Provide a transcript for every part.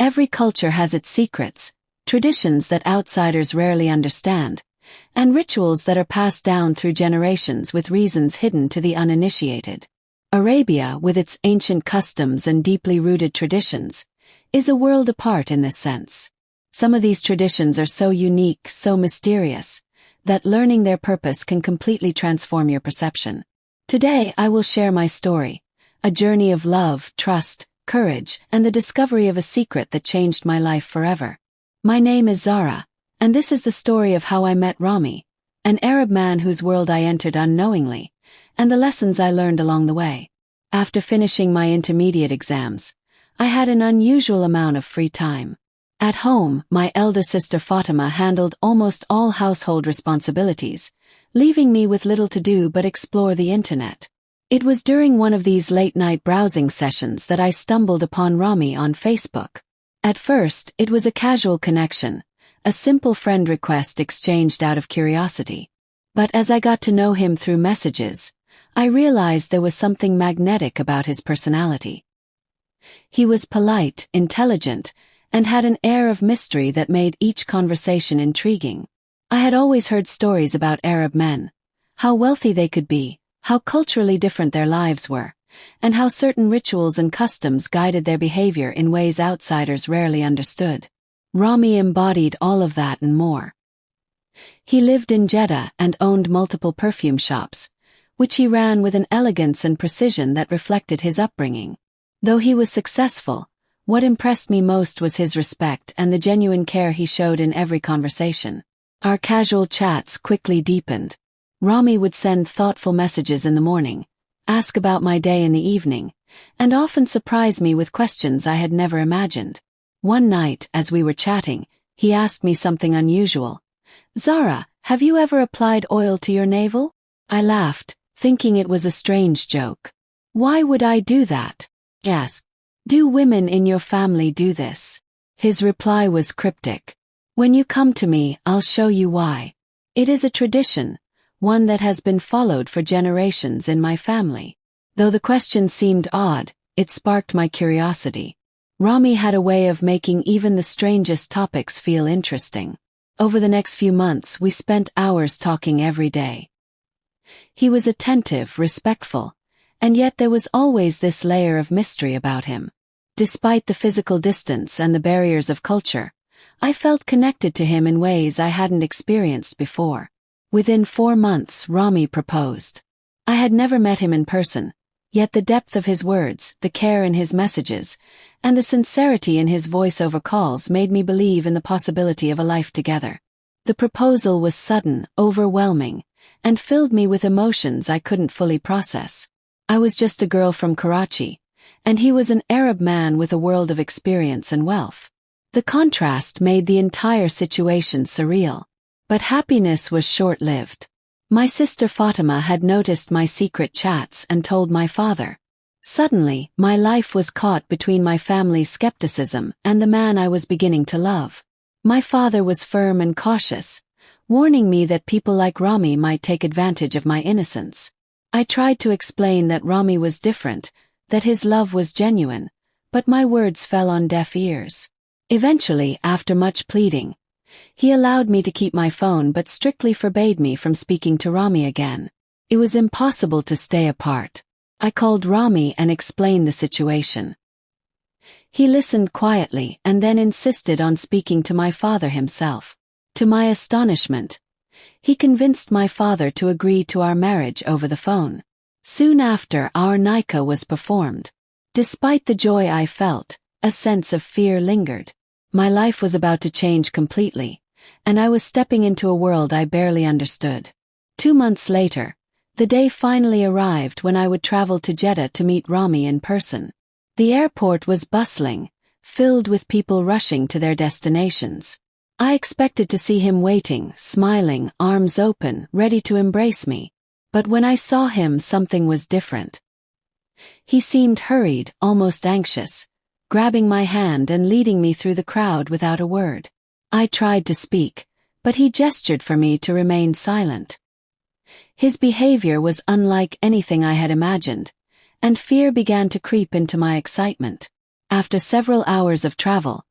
Every culture has its secrets, traditions that outsiders rarely understand, and rituals that are passed down through generations with reasons hidden to the uninitiated. Arabia, with its ancient customs and deeply rooted traditions, is a world apart in this sense. Some of these traditions are so unique, so mysterious, that learning their purpose can completely transform your perception. Today I will share my story, a journey of love, trust, courage, and the discovery of a secret that changed my life forever. My name is Zara, and this is the story of how I met Rami, an Arab man whose world I entered unknowingly, and the lessons I learned along the way. After finishing my intermediate exams, I had an unusual amount of free time. At home, my elder sister Fatima handled almost all household responsibilities, leaving me with little to do but explore the internet. It was during one of these late-night browsing sessions that I stumbled upon Rami on Facebook. At first, it was a casual connection, a simple friend request exchanged out of curiosity. But as I got to know him through messages, I realized there was something magnetic about his personality. He was polite, intelligent, and had an air of mystery that made each conversation intriguing. I had always heard stories about Arab men, how wealthy they could be, how culturally different their lives were, and how certain rituals and customs guided their behavior in ways outsiders rarely understood. Rami embodied all of that and more. He lived in Jeddah and owned multiple perfume shops, which he ran with an elegance and precision that reflected his upbringing. Though he was successful, what impressed me most was his respect and the genuine care he showed in every conversation. Our casual chats quickly deepened. Rami would send thoughtful messages in the morning, ask about my day in the evening, and often surprise me with questions I had never imagined. One night, as we were chatting, he asked me something unusual. "Zara, have you ever applied oil to your navel?" I laughed, thinking it was a strange joke. "Why would I do that?" he asked. "Do women in your family do this?" His reply was cryptic. "When you come to me, I'll show you why. It is a tradition, one that has been followed for generations in my family." Though the question seemed odd, it sparked my curiosity. Rami had a way of making even the strangest topics feel interesting. Over the next few months, we spent hours talking every day. He was attentive, respectful, and yet there was always this layer of mystery about him. Despite the physical distance and the barriers of culture, I felt connected to him in ways I hadn't experienced before. Within 4 months, Rami proposed. I had never met him in person, yet the depth of his words, the care in his messages, and the sincerity in his voice-over calls made me believe in the possibility of a life together. The proposal was sudden, overwhelming, and filled me with emotions I couldn't fully process. I was just a girl from Karachi, and he was an Arab man with a world of experience and wealth. The contrast made the entire situation surreal. But happiness was short-lived. My sister Fatima had noticed my secret chats and told my father. Suddenly, my life was caught between my family's skepticism and the man I was beginning to love. My father was firm and cautious, warning me that people like Rami might take advantage of my innocence. I tried to explain that Rami was different, that his love was genuine, but my words fell on deaf ears. Eventually, after much pleading, he allowed me to keep my phone but strictly forbade me from speaking to Rami again. It was impossible to stay apart. I called Rami and explained the situation. He listened quietly and then insisted on speaking to my father himself. To my astonishment, he convinced my father to agree to our marriage over the phone. Soon after, our nikah was performed. Despite the joy I felt, a sense of fear lingered. My life was about to change completely, and I was stepping into a world I barely understood. 2 months later, the day finally arrived when I would travel to Jeddah to meet Rami in person. The airport was bustling, filled with people rushing to their destinations. I expected to see him waiting, smiling, arms open, ready to embrace me. But when I saw him, something was different. He seemed hurried, almost anxious, grabbing my hand and leading me through the crowd without a word. I tried to speak, but he gestured for me to remain silent. His behavior was unlike anything I had imagined, and fear began to creep into my excitement. After several hours of travel,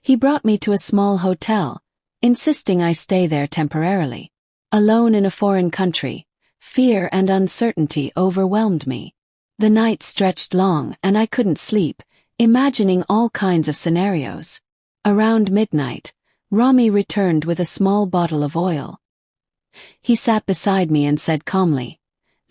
He brought me to a small hotel, insisting I stay there temporarily. Alone in a foreign country, fear and uncertainty overwhelmed me. The night stretched long and I couldn't sleep, imagining all kinds of scenarios. Around midnight, Rami returned with a small bottle of oil. He sat beside me and said calmly,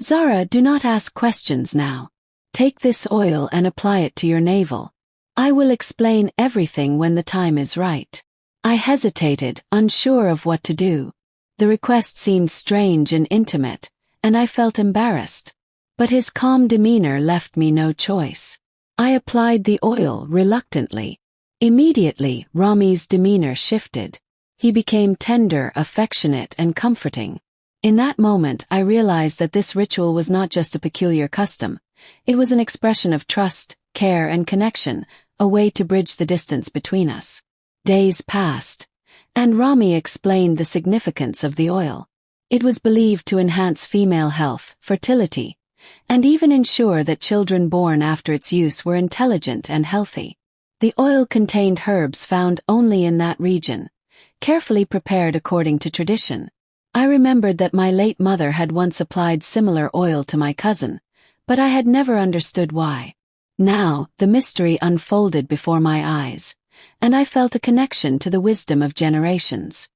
"Zara, do not ask questions now. Take this oil and apply it to your navel. I will explain everything when the time is right." I hesitated, unsure of what to do. The request seemed strange and intimate, and I felt embarrassed. But his calm demeanor left me no choice. I applied the oil reluctantly. Immediately, Rami's demeanor shifted. He became tender, affectionate, and comforting. In that moment, I realized that this ritual was not just a peculiar custom. It was an expression of trust, care, and connection, a way to bridge the distance between us. Days passed, and Rami explained the significance of the oil. It was believed to enhance female health, fertility, and even ensure that children born after its use were intelligent and healthy. The oil contained herbs found only in that region, carefully prepared according to tradition. I remembered that my late mother had once applied similar oil to my cousin, but I had never understood why. Now, the mystery unfolded before my eyes, and I felt a connection to the wisdom of generations.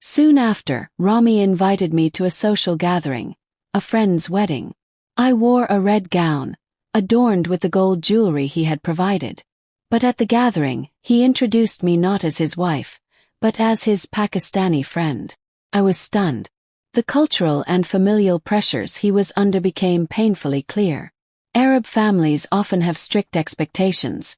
Soon after, Rami invited me to a social gathering, a friend's wedding. I wore a red gown, adorned with the gold jewelry he had provided. But at the gathering, he introduced me not as his wife, but as his Pakistani friend. I was stunned. The cultural and familial pressures he was under became painfully clear. Arab families often have strict expectations,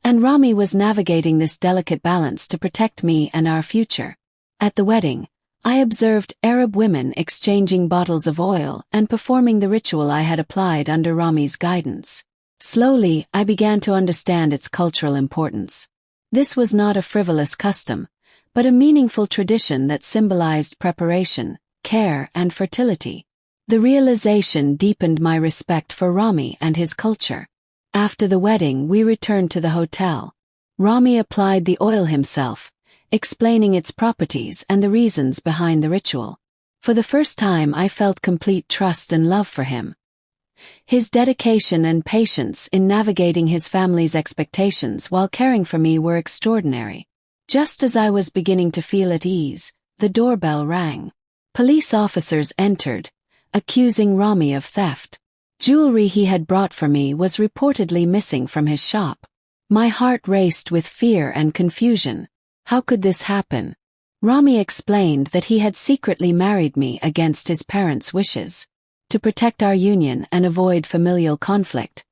and Rami was navigating this delicate balance to protect me and our future. At the wedding, I observed Arab women exchanging bottles of oil and performing the ritual I had applied under Rami's guidance. Slowly, I began to understand its cultural importance. This was not a frivolous custom, but a meaningful tradition that symbolized preparation, care, and fertility. The realization deepened my respect for Rami and his culture. After the wedding, we returned to the hotel. Rami applied the oil himself, explaining its properties and the reasons behind the ritual. For the first time, I felt complete trust and love for him. His dedication and patience in navigating his family's expectations while caring for me were extraordinary. Just as I was beginning to feel at ease, the doorbell rang. Police officers entered, accusing Rami of theft. Jewelry he had brought for me was reportedly missing from his shop. My heart raced with fear and confusion. How could this happen? Rami explained that he had secretly married me against his parents' wishes. To protect our union and avoid familial conflict,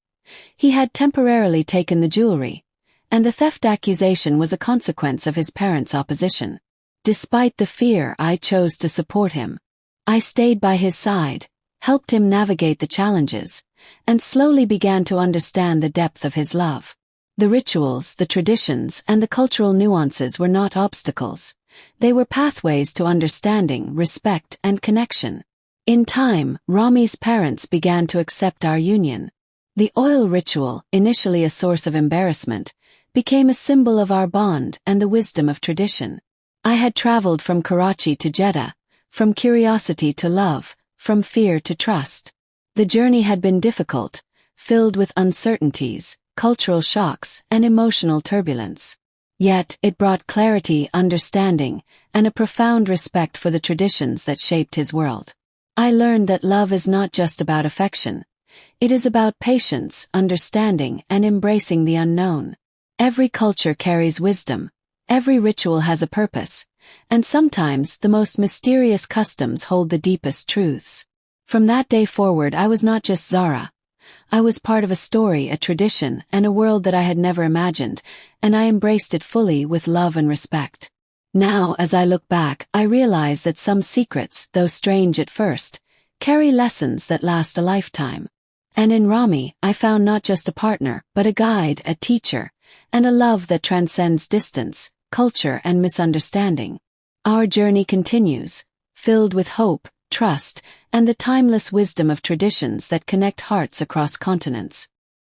he had temporarily taken the jewelry, and the theft accusation was a consequence of his parents' opposition. Despite the fear, I chose to support him. I stayed by his side, helped him navigate the challenges, and slowly began to understand the depth of his love. The rituals, the traditions, and the cultural nuances were not obstacles. They were pathways to understanding, respect, and connection. In time, Rami's parents began to accept our union. The oil ritual, initially a source of embarrassment, became a symbol of our bond and the wisdom of tradition. I had traveled from Karachi to Jeddah, from curiosity to love, from fear to trust. The journey had been difficult, filled with uncertainties, cultural shocks, and emotional turbulence. Yet, it brought clarity, understanding, and a profound respect for the traditions that shaped his world. I learned that love is not just about affection. It is about patience, understanding, and embracing the unknown. Every culture carries wisdom. Every ritual has a purpose, and sometimes the most mysterious customs hold the deepest truths. From that day forward, I was not just Zara. I was part of a story, a tradition, and a world that I had never imagined, and I embraced it fully with love and respect. Now, as I look back, I realize that some secrets, though strange at first, carry lessons that last a lifetime. And in Rami, I found not just a partner, but a guide, a teacher, and a love that transcends distance, culture, and misunderstanding. Our journey continues, filled with hope, trust, and the timeless wisdom of traditions that connect hearts across continents.